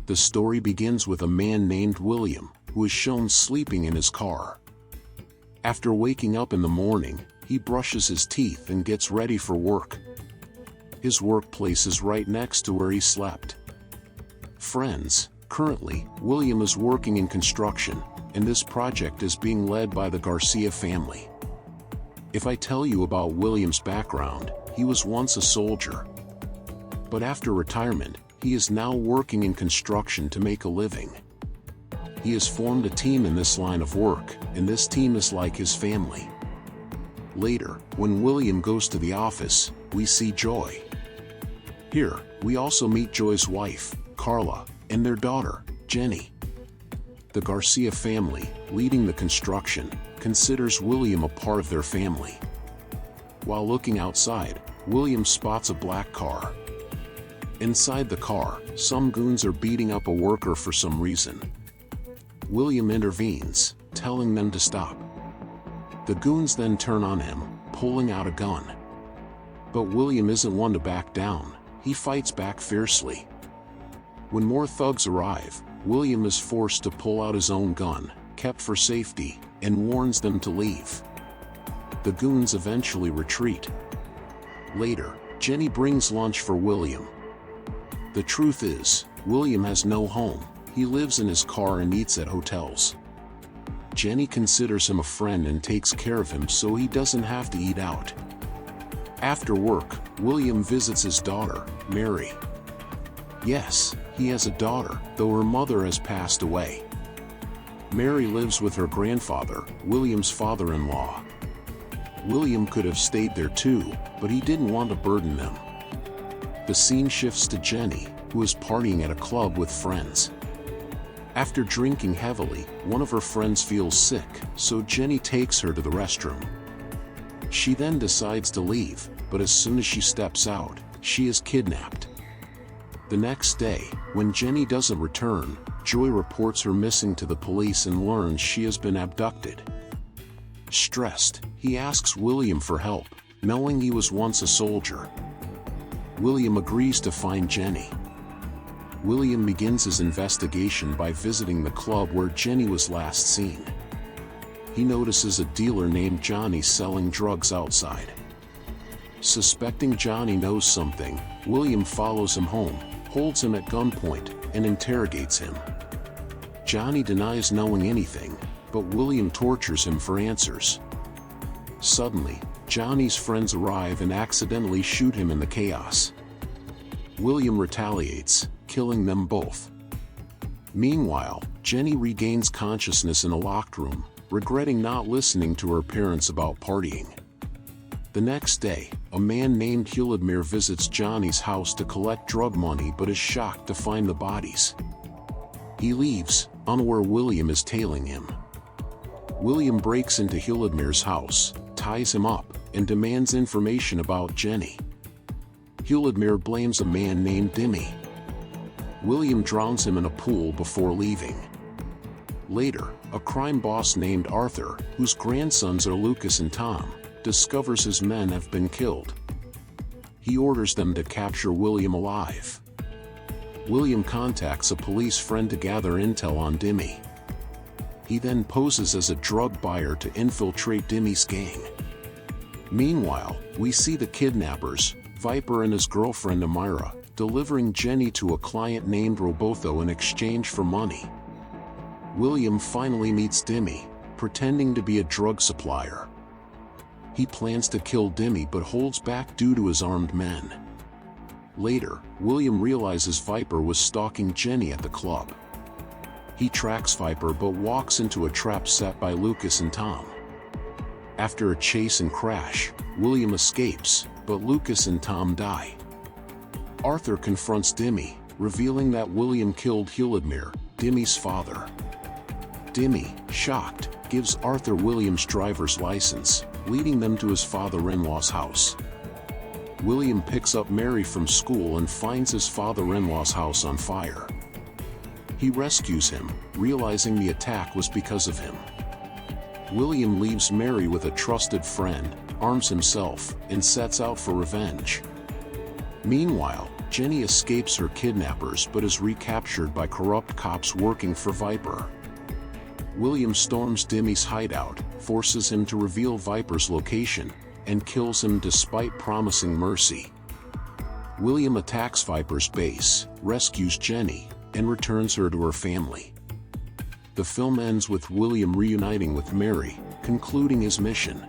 The story begins with a man named William, who is shown sleeping in his car. After waking up in the morning, he brushes his teeth and gets ready for work. His workplace is right next to where he slept. Friends, currently, William is working in construction, and this project is being led by the Garcia family. If I tell you about William's background, he was once a soldier. But after retirement, he is now working in construction to make a living. He has formed a team in this line of work, and this team is like his family. Later, when William goes to the office, we see Joy. Here, we also meet Joy's wife, Carla, and their daughter, Jenny. The Garcia family, leading the construction, considers William a part of their family. While looking outside, William spots a black car. Inside the car, some goons are beating up a worker for some reason. William intervenes, telling them to stop. The goons then turn on him, pulling out a gun. But William isn't one to back down, he fights back fiercely. When more thugs arrive, William is forced to pull out his own gun, kept for safety, and warns them to leave. The goons eventually retreat. Later, Jenny brings lunch for William. The truth is, William has no home, he lives in his car and eats at hotels. Jenny considers him a friend and takes care of him so he doesn't have to eat out. After work, William visits his daughter, Mary. Yes, he has a daughter, though her mother has passed away. Mary lives with her grandfather, William's father-in-law. William could have stayed there too, but he didn't want to burden them. The scene shifts to Jenny, who is partying at a club with friends. After drinking heavily, one of her friends feels sick, so Jenny takes her to the restroom. She then decides to leave, but as soon as she steps out, she is kidnapped. The next day, when Jenny doesn't return, Joy reports her missing to the police and learns she has been abducted. Stressed, he asks William for help, knowing he was once a soldier. William agrees to find Jenny. William begins his investigation by visiting the club where Jenny was last seen. He notices a dealer named Johnny selling drugs outside. Suspecting Johnny knows something, William follows him home, holds him at gunpoint, and interrogates him. Johnny denies knowing anything, but William tortures him for answers. Suddenly, Johnny's friends arrive and accidentally shoot him in the chaos. William retaliates, killing them both. Meanwhile, Jenny regains consciousness in a locked room, regretting not listening to her parents about partying. The next day, a man named Huladmir visits Johnny's house to collect drug money but is shocked to find the bodies. He leaves, unaware William is tailing him. William breaks into Huladmir's house, ties him up, and demands information about Jenny. Huladmir blames a man named Dimmy. William drowns him in a pool before leaving. Later, a crime boss named Arthur, whose grandsons are Lucas and Tom, discovers his men have been killed. He orders them to capture William alive. William contacts a police friend to gather intel on Dimmy. He then poses as a drug buyer to infiltrate Dimmy's gang. Meanwhile, we see the kidnappers, Viper and his girlfriend Amira, delivering Jenny to a client named Robotho in exchange for money. William finally meets Dimmy, pretending to be a drug supplier. He plans to kill Dimmy but holds back due to his armed men. Later, William realizes Viper was stalking Jenny at the club. He tracks Viper but walks into a trap set by Lucas and Tom. After a chase and crash, William escapes, but Lucas and Tom die. Arthur confronts Dimmy, revealing that William killed Huladmir, Dimmy's father. Dimmy, shocked, gives Arthur William's driver's license, leading them to his father-in-law's house. William picks up Mary from school and finds his father-in-law's house on fire. He rescues him, realizing the attack was because of him. William leaves Mary with a trusted friend, arms himself, and sets out for revenge. Meanwhile, Jenny escapes her kidnappers but is recaptured by corrupt cops working for Viper. William storms Demi's hideout, forces him to reveal Viper's location, and kills him despite promising mercy. William attacks Viper's base, rescues Jenny, and returns her to her family. The film ends with William reuniting with Mary, concluding his mission.